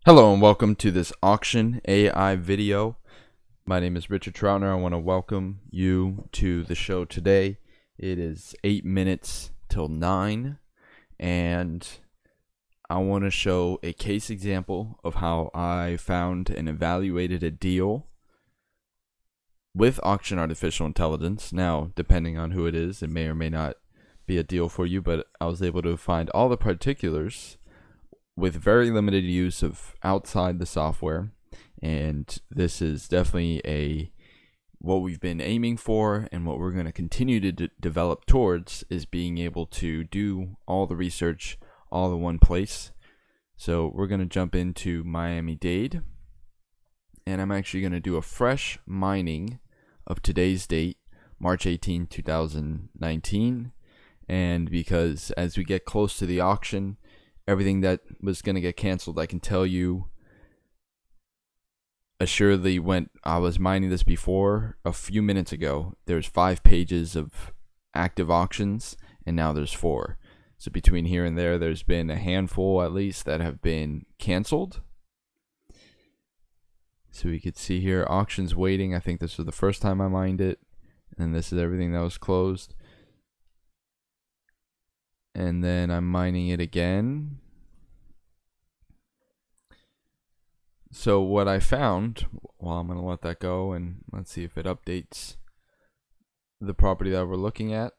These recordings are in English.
Hello and welcome to this auction AI video. My name is Richard Troutner. I want to welcome you to the show today. It is 8 minutes till 9 and I want to show a case example of how I found and evaluated a deal with auction artificial intelligence. Now, depending on who it is, it may or may not be a deal for you, but I was able to find all the particulars with very limited use of outside the software, and this is definitely what we've been aiming for, and what we're going to continue to develop towards is being able to do all the research all in one place. So we're going to jump into Miami-Dade, and I'm actually going to do a fresh mining of today's date, March 18, 2019, and because as we get close to the auction, everything that was going to get canceled, I can tell you assuredly, when I was mining this before, a few minutes ago, there's 5 pages of active auctions, and now there's 4. So between here and there's been a handful at least that have been canceled. So we could see here, auctions waiting. I think this was the first time I mined it, and this is everything that was closed. And then I'm mining it again. So what I found, well, I'm going to let that go and let's see if it updates the property that we're looking at.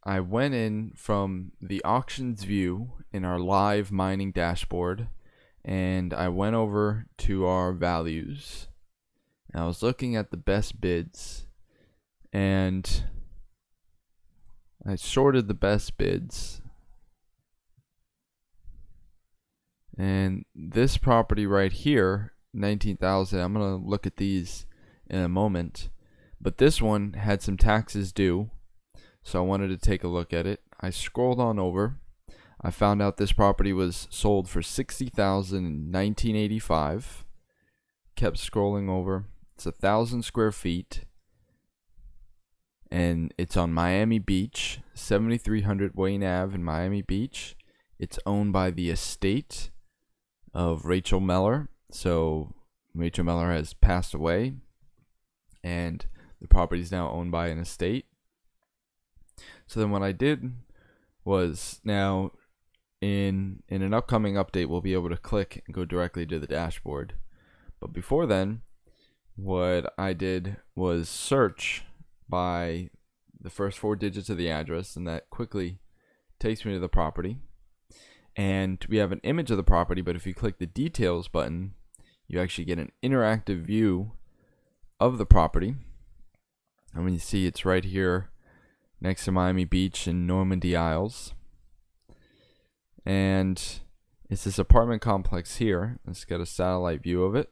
I went in from the auctions view in our live mining dashboard, and I went over to our values. And I was looking at the best bids, and I sorted the best bids, and this property right here, 19,000, I'm going to look at these in a moment, but this one had some taxes due, so I wanted to take a look at it. I scrolled on over. I found out this property was sold for $60,000 in 1985. Kept scrolling over. It's 1,000 square feet. And it's on Miami Beach, 7300 Wayne Ave in Miami Beach. It's owned by the estate of Rachel Meller. So Rachel Meller has passed away, and the property is now owned by an estate. So then what I did was, now in an upcoming update, we'll be able to click and go directly to the dashboard. But before then, what I did was search by the first 4 digits of the address, and that quickly takes me to the property. And we have an image of the property, but if you click the details button, you actually get an interactive view of the property. And when you see, it's right here next to Miami Beach in Normandy Isles, and it's this apartment complex here. Let's get a satellite view of it,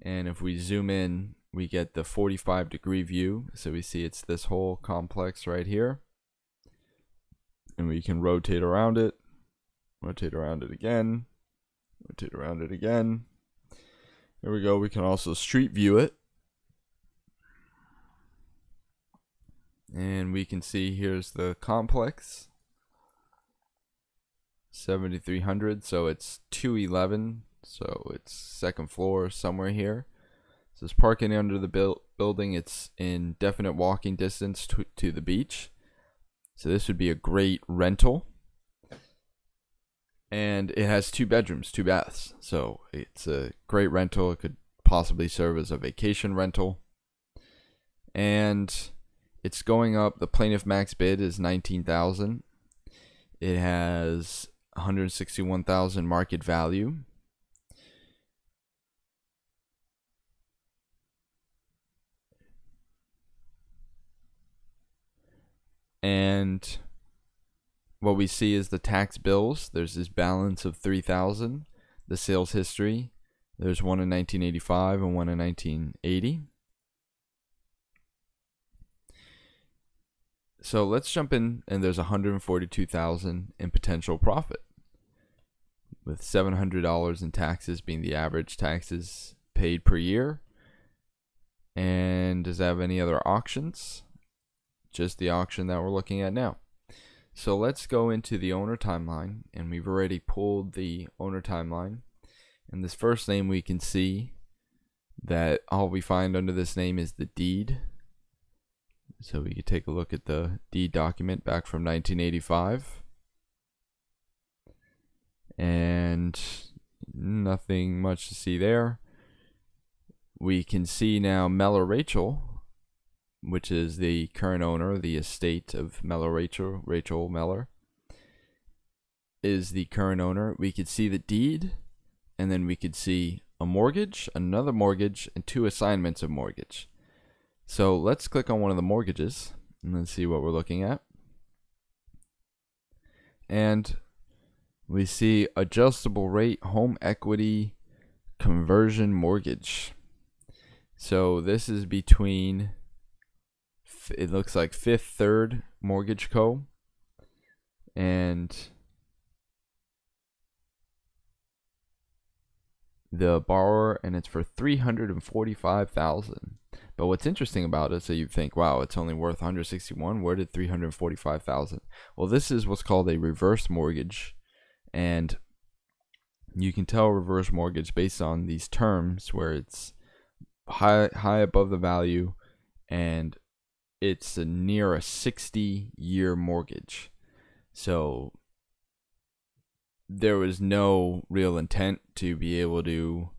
and if we zoom in, we get the 45-degree view. So we see it's this whole complex right here, and we can rotate around it again, rotate around it again. There we go. We can also street view it, and we can see here's the complex, 7300, so it's 211, so it's second floor somewhere here. So it's parking under the building. It's in definite walking distance to the beach. So this would be a great rental. And it has 2 bedrooms, 2 baths. So it's a great rental. It could possibly serve as a vacation rental. And it's going up. The plaintiff max bid is $19,000. It has $161,000 market value. And what we see is the tax bills. There's this balance of $3,000. The sales history, there's one in 1985 and one in 1980. So let's jump in, and there's $142,000 in potential profit, with $700 in taxes being the average taxes paid per year. And does it have any other auctions? Just the auction that we're looking at now. So let's go into the owner timeline, and we've already pulled the owner timeline. And this first name, we can see that all we find under this name is the deed. So we could take a look at the deed document back from 1985. And nothing much to see there. We can see now Meller Rachel, which is the current owner, the estate of Meller Rachel Meller is the current owner. We could see the deed, and then we could see a mortgage, another mortgage, and 2 assignments of mortgage. So let's click on one of the mortgages and then see what we're looking at. And we see adjustable rate home equity conversion mortgage. So this is between, it looks like Fifth Third Mortgage Co. and the borrower, and it's for $345,000. But what's interesting about it, so you think, wow, it's only worth $161,000. Where did $345,000? Well, this is what's called a reverse mortgage, and you can tell reverse mortgage based on these terms where it's high above the value, and it's near a 60-year mortgage. So there was no real intent to be able to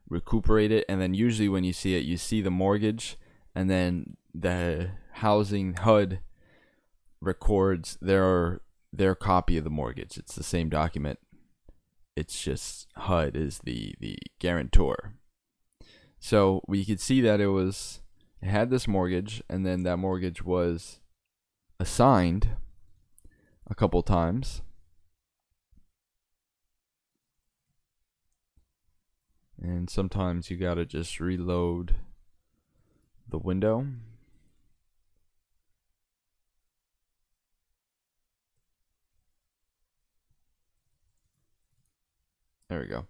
recuperate it. And then usually when you see it, you see the mortgage, and then the housing HUD records their copy of the mortgage. It's the same document. It's just HUD is the guarantor. So we could see that it had this mortgage, and then that mortgage was assigned a couple times. And sometimes you gotta just reload the window. There we go.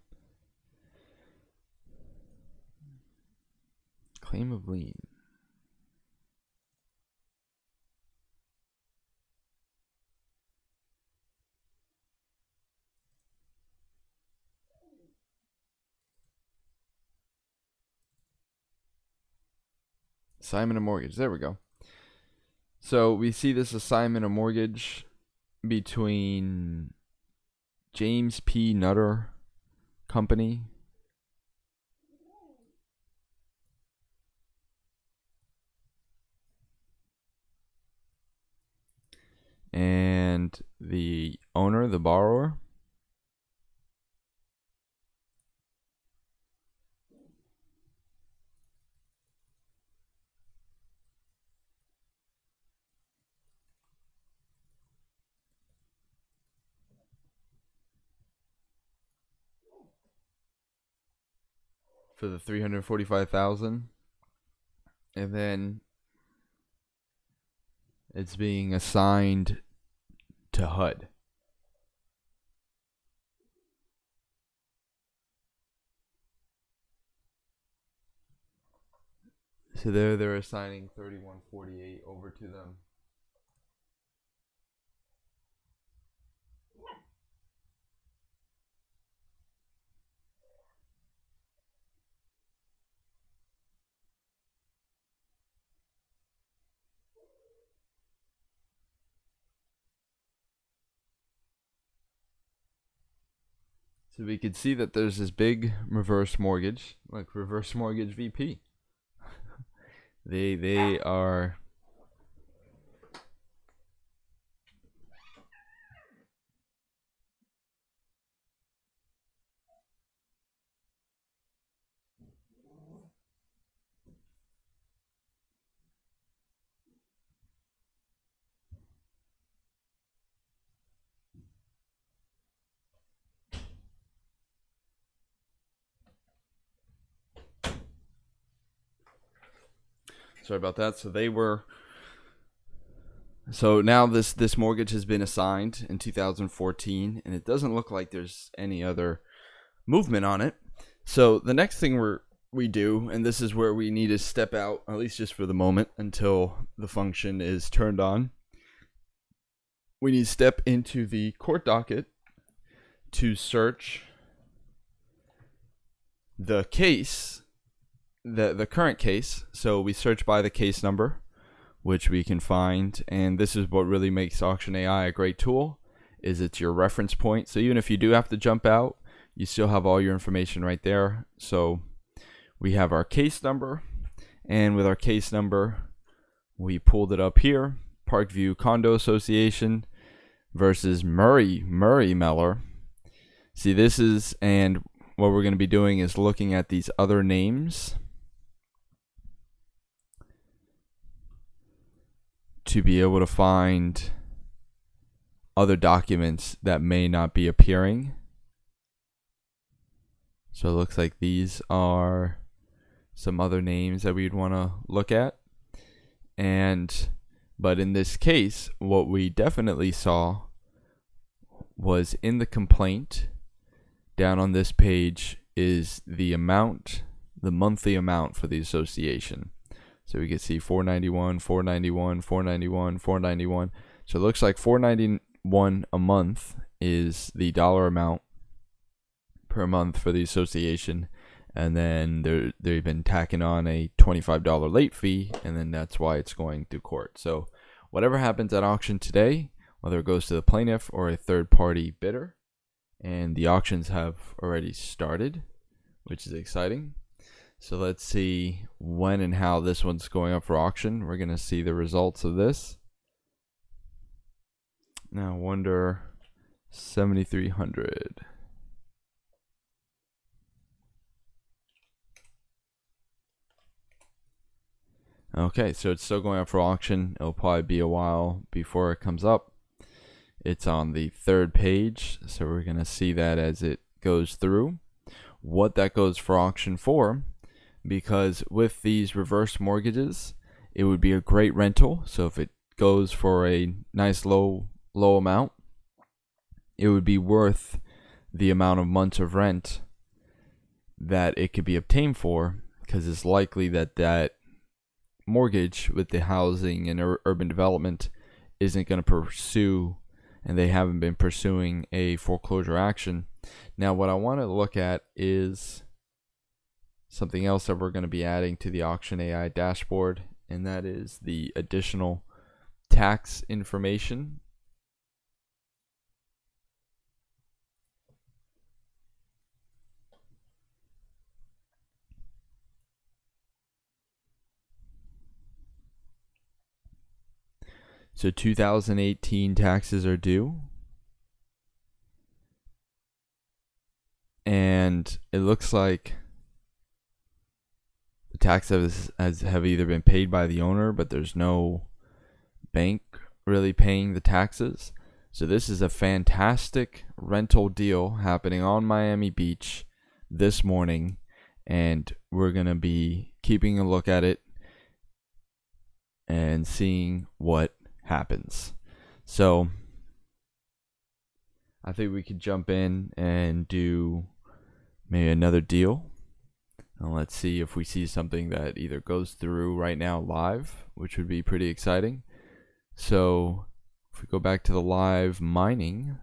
Claim of lien. Assignment of mortgage. There we go. So we see this assignment of mortgage between James P. Nutter Company and the owner, the borrower. For the $345,000, and then it's being assigned to HUD. So they're assigning $3148 over to them. So we could see that there's this big reverse mortgage, like reverse mortgage VP. They are sorry about that. So now this mortgage has been assigned in 2014, and it doesn't look like there's any other movement on it. So the next thing we do, and this is where we need to step out, at least just for the moment, until the function is turned on. We need to step into the court docket to search the case, the current case, so we search by the case number, which we can find, and this is what really makes Auction AI a great tool, is it's your reference point. So even if you do have to jump out, you still have all your information right there. So we have our case number, and with our case number, we pulled it up here, Parkview Condo Association versus Murray Meller. See, this is, and what we're going to be doing is looking at these other names to be able to find other documents that may not be appearing. So it looks like these are some other names that we'd want to look at. But in this case, what we definitely saw was in the complaint, down on this page, is the amount, the monthly amount for the association. So we can see $491, $491, $491, $491. So it looks like $491 a month is the dollar amount per month for the association, and then they've been tacking on a $25 late fee, and then that's why it's going to court. So whatever happens at auction today, whether it goes to the plaintiff or a third-party bidder, and the auctions have already started, which is exciting. So let's see when and how this one's going up for auction. We're going to see the results of this. Now, wonder 7,300. Okay, so it's still going up for auction. It'll probably be a while before it comes up. It's on the third page, so we're going to see that as it goes through. What that goes for auction for, because with these reverse mortgages, it would be a great rental. So if it goes for a nice low amount, it would be worth the amount of months of rent that it could be obtained for, because it's likely that that mortgage with the housing and urban development isn't going to pursue, and they haven't been pursuing, a foreclosure action. Now what I want to look at is something else that we're going to be adding to the Auction AI dashboard, and that is the additional tax information. So 2018 taxes are due, and it looks like the taxes have either been paid by the owner, but there's no bank really paying the taxes. So this is a fantastic rental deal happening on Miami Beach this morning, and we're going to be keeping a look at it and seeing what happens. So I think we could jump in and do maybe another deal, and let's see if we see something that either goes through right now live, which would be pretty exciting. So if we go back to the live mining,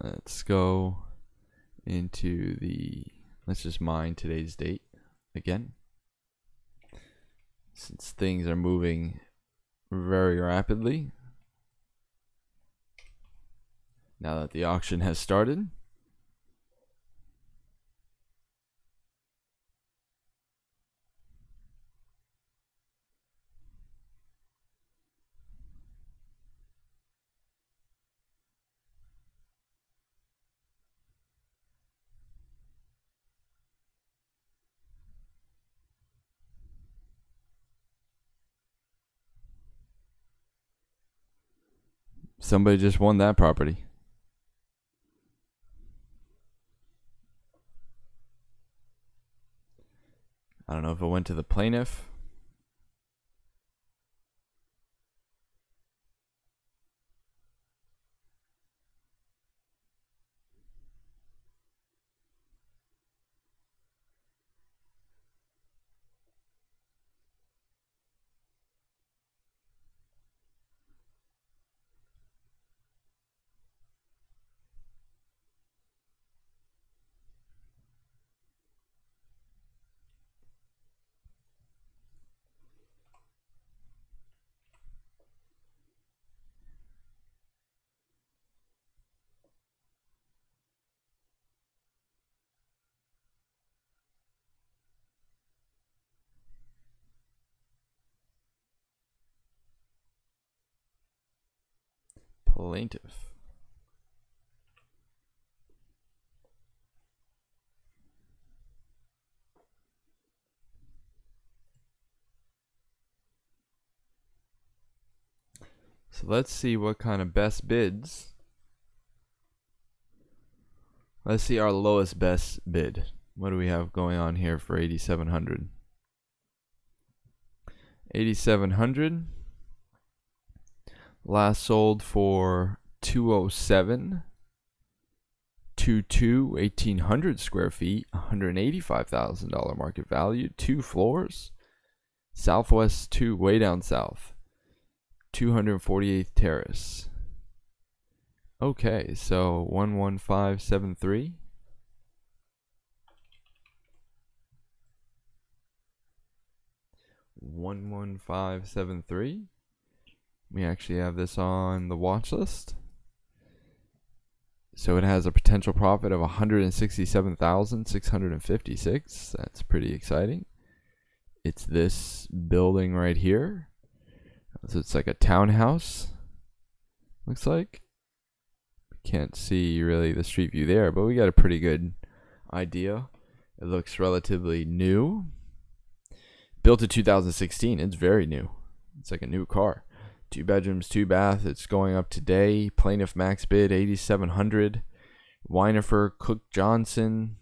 let's go into let's just mine today's date again, since things are moving very rapidly now that the auction has started. Somebody just won that property. I don't know if it went to the plaintiff. plaintiff. So let's see what kind of best bids. Let's see our lowest best bid. What do we have going on here for 8,700? 8,700. Last sold for 207. 1,800 square feet, $185,000 market value, 2 floors. Southwest 2, way down south. 248th Terrace. Okay, so 11573. We actually have this on the watch list. So it has a potential profit of 167,656. That's pretty exciting. It's this building right here. So it's like a townhouse. Looks like. Can't see really the street view there, but we got a pretty good idea. It looks relatively new. Built in 2016. It's very new. It's like a new car. 2 bedrooms, 2 bath. It's going up today. Plaintiff max bid 8,700. Weinifer, Cook Johnson.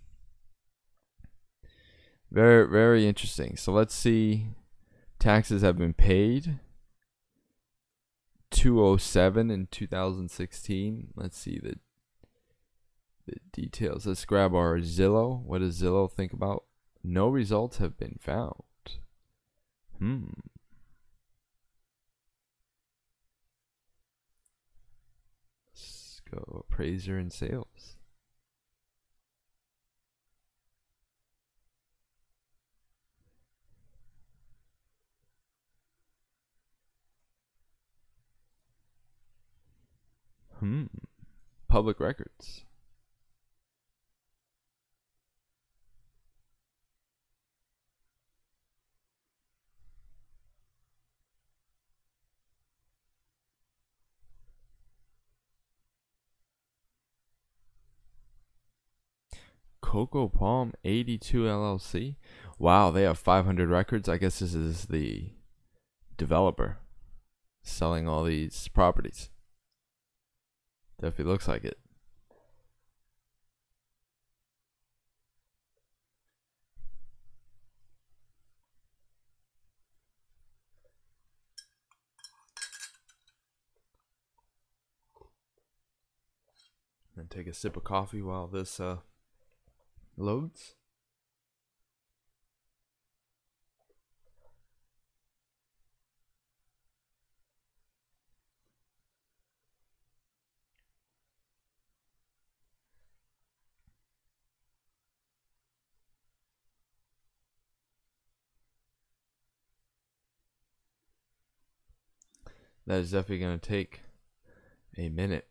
Very, very interesting. So let's see. Taxes have been paid. 207 in 2016. Let's see the details. Let's grab our Zillow. What does Zillow think about? No results have been found. Let's go appraiser and sales. Public records. Coco Palm 82 LLC. Wow, they have 500 records. I guess this is the developer selling all these properties. Definitely looks like it. And take a sip of coffee while this loads. That is definitely going to take a minute.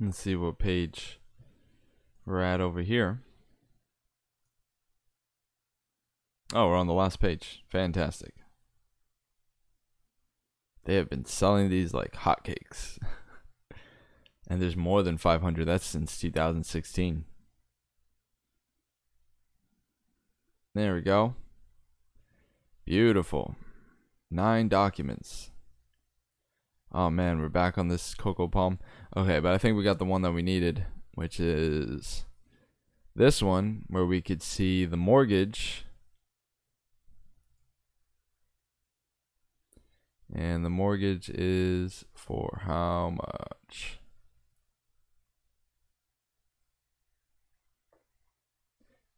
Let's see what page we're at over here. Oh, we're on the last page. Fantastic. They have been selling these like hotcakes. And there's more than 500. That's since 2016. There we go. Beautiful. 9 documents. Oh man, we're back on this Cocoa Palm. Okay, but I think we got the one that we needed, which is this one, where we could see the mortgage. And the mortgage is for how much?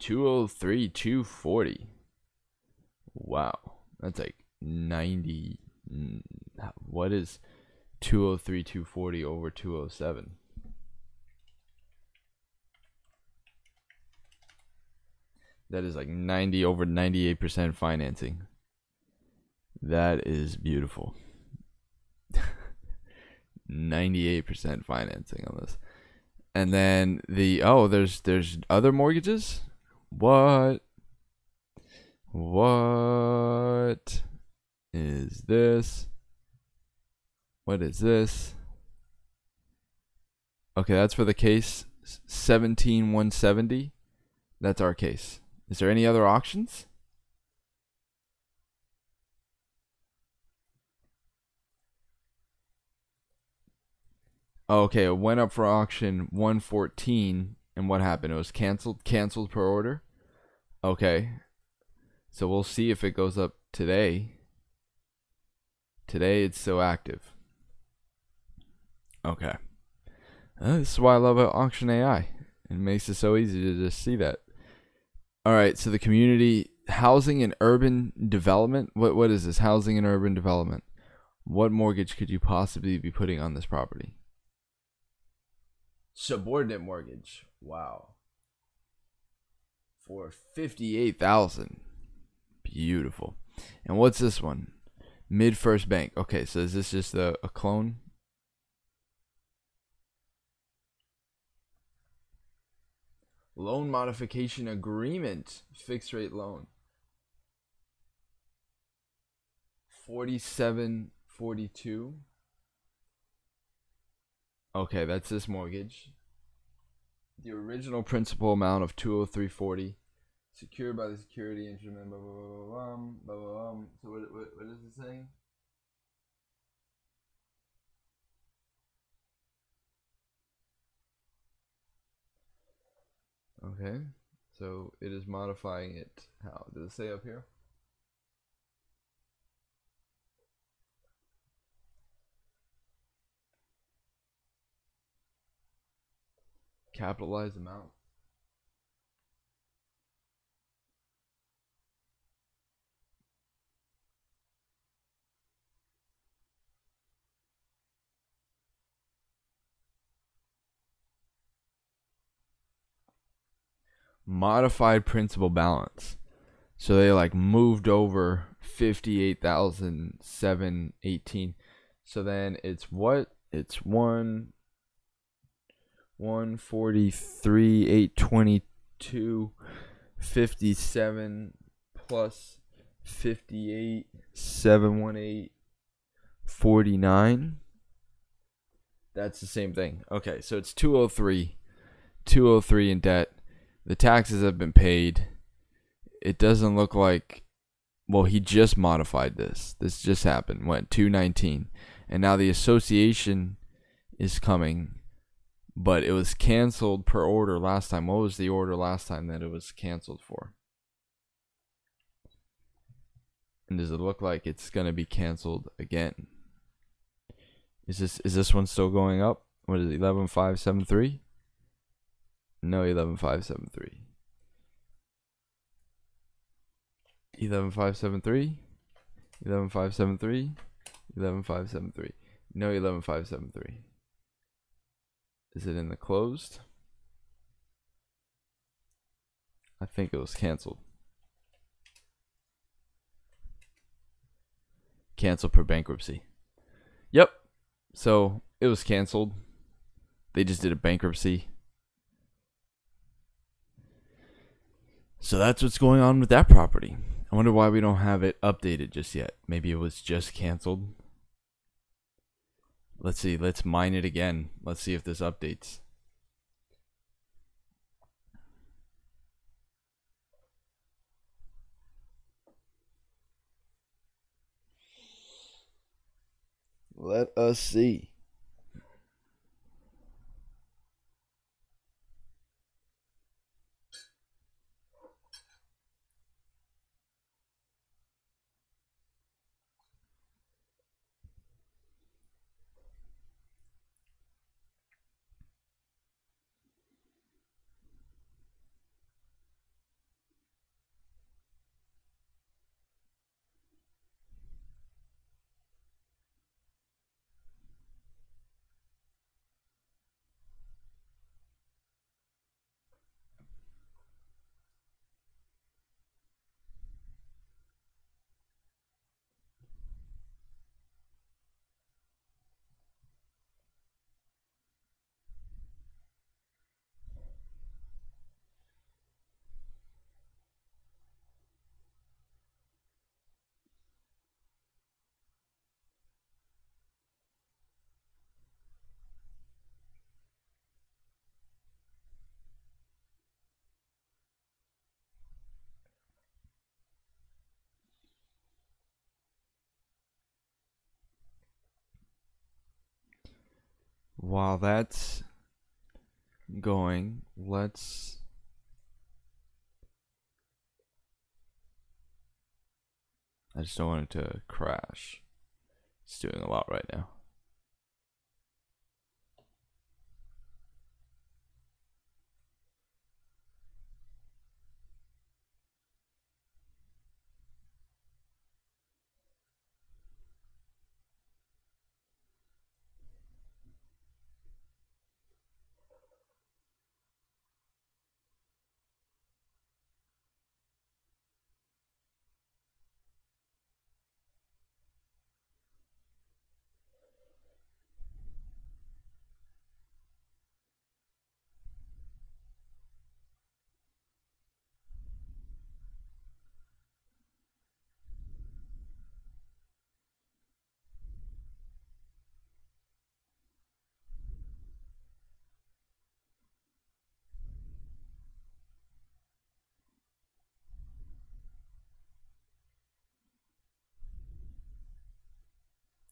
$203,240. Wow, that's like 90. What is 203,240 over 207? That is like 90 over 98% financing. That is beautiful. 98% financing on this. And then there's other mortgages? What is this? What is this? Okay, that's for the case 17170. That's our case. Is there any other auctions? Okay, it went up for auction 114, and what happened? It was canceled per order. Okay, so we'll see if it goes up today. Today it's so active. Okay, this is why I love Auction AI. It makes it so easy to just see that. All right, so the community housing and urban development. What is this? Housing and urban development. What mortgage could you possibly be putting on this property? Subordinate mortgage. Wow. For $58,000. Beautiful. And what's this one? Mid-First Bank. Okay, so is this just a clone? Loan modification agreement. Fixed rate loan. 4742. Okay, that's this mortgage. The original principal amount of $203,40, secured by the security instrument. Blah, blah, blah, blah, blah, blah, blah. So what is it saying? Okay, so it is modifying it. How does it say up here? Capitalized amount. Modified principal balance. So they like moved over 58,718. So then it's what? It's 143,822, 57 plus 58, 718, 49. That's the same thing. Okay, so it's 203 in debt. The taxes have been paid. It doesn't look like, well, he just modified this. This just happened. Went 219. And now the association is coming, but it was canceled per order last time. What was the order last time that it was canceled for? And does it look like it's going to be canceled again? Is this one still going up? What is it, 11,573? No, 11,573. 11,573. 11,573. 11,573. No, 11,573. Is it in the closed? I think it was canceled. Canceled per bankruptcy. Yep. So it was canceled. They just did a bankruptcy. So that's what's going on with that property. I wonder why we don't have it updated just yet. Maybe it was just canceled. Let's see. Let's mine it again. Let's see if this updates. Let us see. While that's going, I just don't want it to crash. It's doing a lot right now.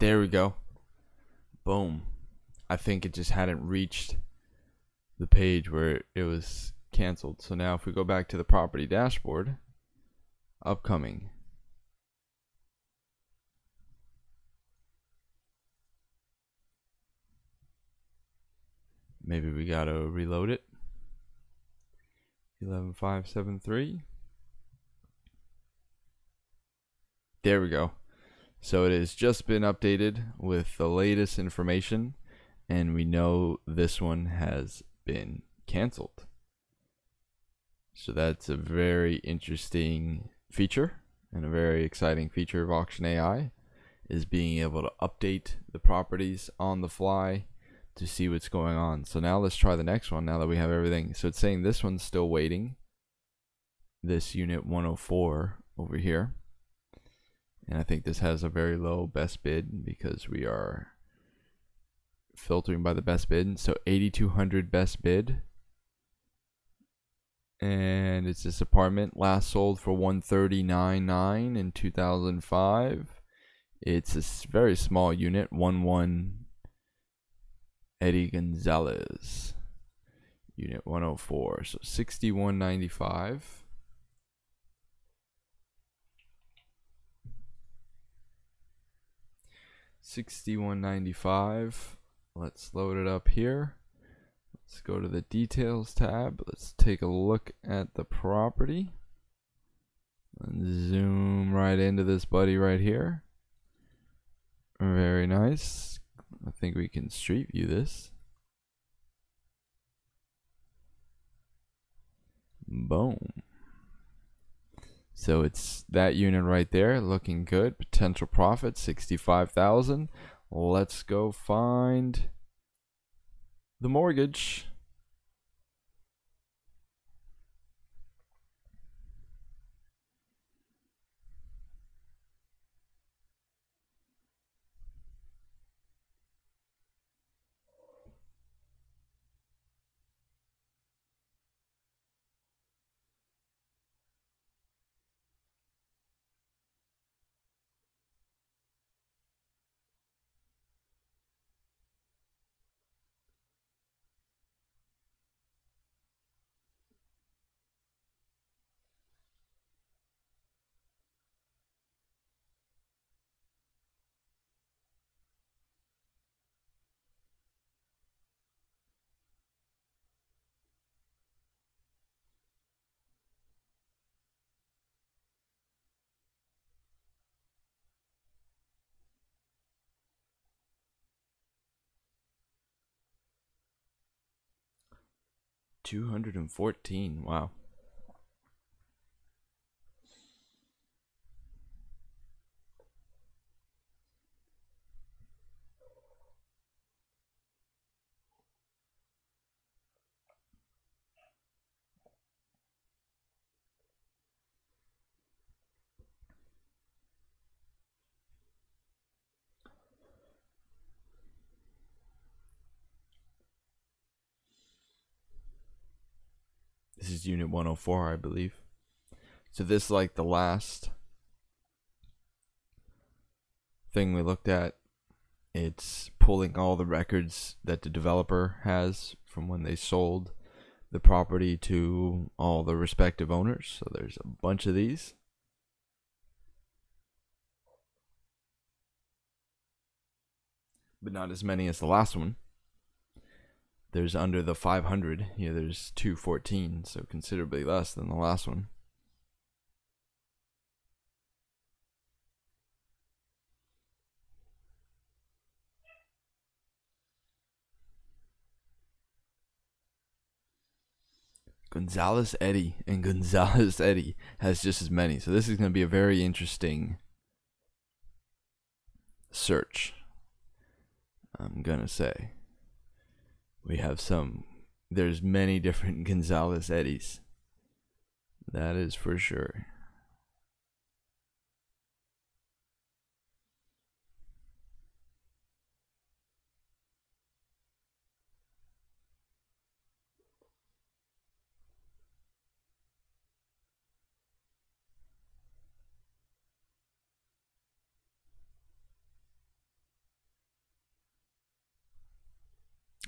There we go. Boom. I think it just hadn't reached the page where it was canceled. So now if we go back to the property dashboard, upcoming. Maybe we gotta reload it. 11573. There we go. So it has just been updated with the latest information, and we know this one has been canceled. So that's a very interesting feature and a very exciting feature of Auction AI, is being able to update the properties on the fly to see what's going on. So now let's try the next one now that we have everything. So it's saying this one's still waiting. This unit 104 over here. And I think this has a very low best bid because we are filtering by the best bid. So 8,200 best bid. And it's this apartment last sold for $139,900 in 2005. It's a very small unit, 11 Eddie Gonzalez. Unit 104. So 6195. $61.95. Let's load it up here. Let's go to the details tab. Let's take a look at the property and zoom right into this buddy right here. Very nice. I think we can street view this. Boom. So it's that unit right there, looking good. Potential profit 65,000. Let's go find the mortgage. $214. Wow. This is unit 104, I believe. So this is like the last thing we looked at. It's pulling all the records that the developer has from when they sold the property to all the respective owners. So there's a bunch of these. But not as many as the last one. There's under the 500. Here there's 214, so considerably less than the last one. Gonzalez Eddy, and Gonzalez Eddy has just as many. So this is going to be a very interesting search, I'm going to say. We have there's many different Gonzalez Eddys. That is for sure.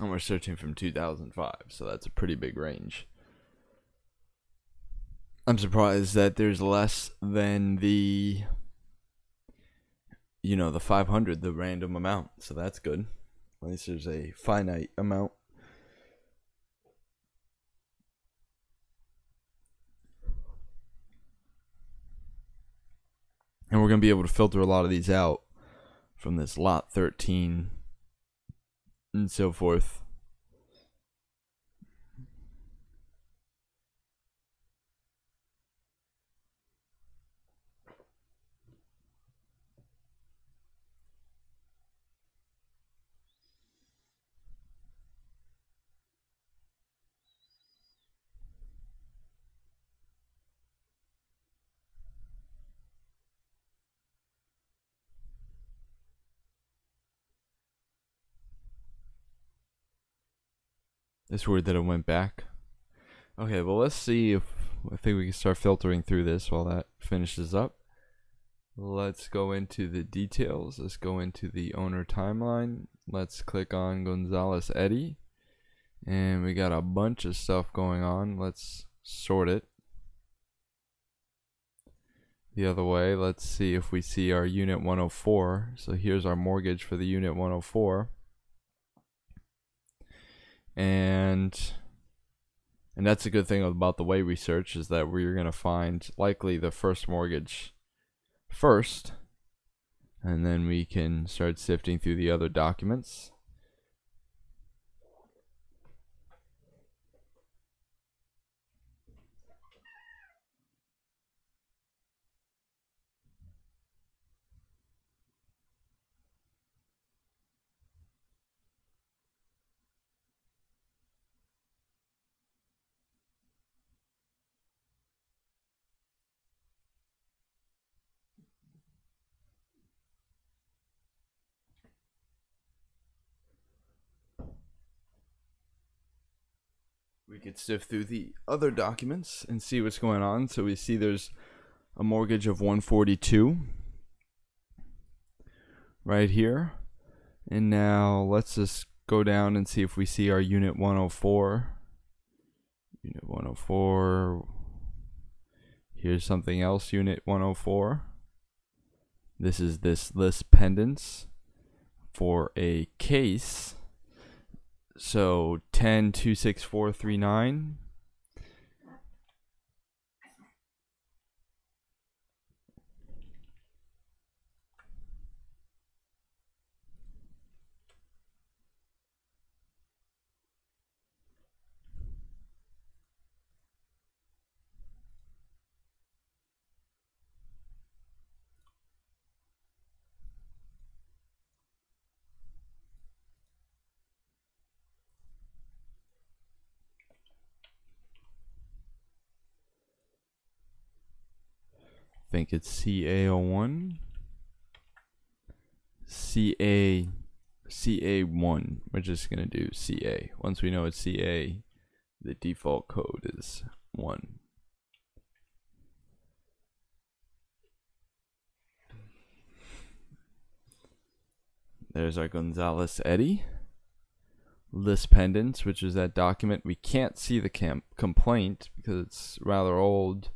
And we're searching from 2005, so that's a pretty big range. I'm surprised that there's less than the 500, the random amount. So that's good. At least there's a finite amount. And we're going to be able to filter a lot of these out from this lot 13 and so forth. It's weird that it went back. Okay, well, let's see if I think we can start filtering through this while that finishes up. Let's go into the details. Let's go into the owner timeline. Let's click on Gonzalez Eddy. And we got a bunch of stuff going on. Let's sort it the other way. Let's see if we see our unit 104. So here's our mortgage for the unit 104. And that's a good thing about the way we search, is that we're going to find likely the first mortgage first, and then we can start sifting through the other documents. could sift through the other documents and see what's going on. So we see there's a mortgage of 142 right here. And now let's just go down and see if we see our unit 104. Unit 104. Here's something else, unit 104. This is this list pendants for a case. So 10-26439. I think it's CA01. CA1. We're just gonna do CA. Once we know it's CA, the default code is 1. There's our Gonzalez Eddy list pendants, which is that document. We can't see the complaint because it's rather old,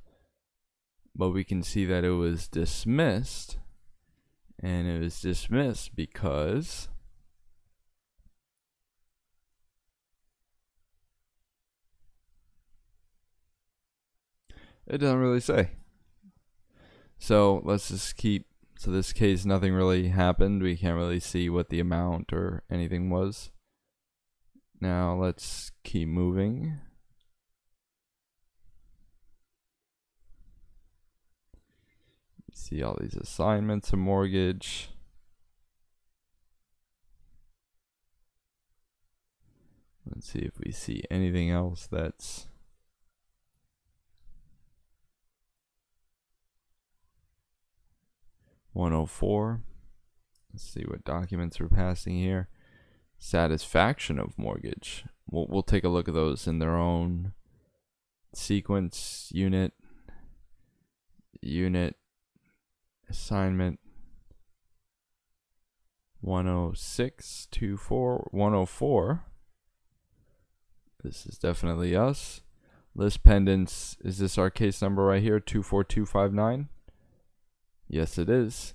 but we can see that it was dismissed, and it was dismissed because it doesn't really say. So let's just keep. So this case, nothing really happened. We can't really see what the amount or anything was. Now let's keep moving. See all these assignments of mortgage. Let's see if we see anything else that's $104. Let's see what documents we're passing here. Satisfaction of mortgage. We'll take a look at those in their own sequence. Unit, assignment 10624 104. This is definitely us. List pendants. Is this our case number right here? 24259. Yes, it is.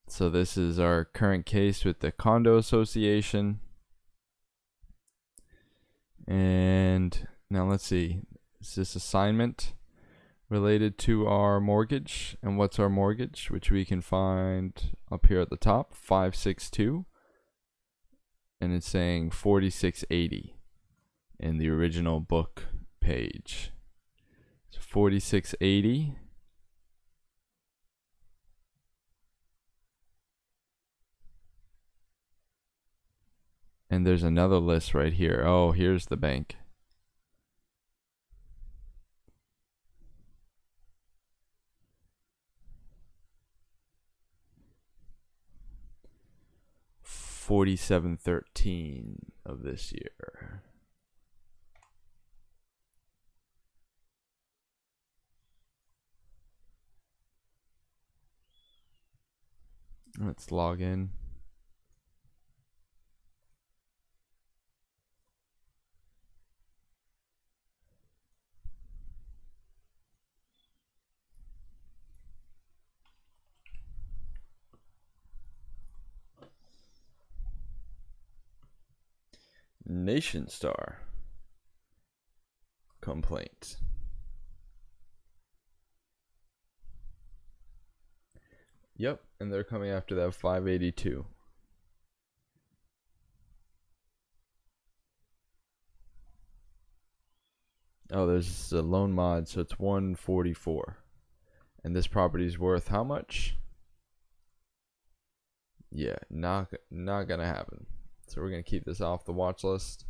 So this is our current case with the condo association. And now let's see. Is this assignment related to our mortgage? And what's our mortgage? Which we can find up here at the top, 562. And it's saying 4680 in the original book page. So 4680. And there's another list right here. Oh, here's the bank. $47.13 of this year. Let's log in. Nation Star complaint. Yep, and they're coming after that 582. Oh, there's a loan mod, so it's 144. And this property's worth how much? Yeah, not gonna happen. So we're gonna keep this off the watch list.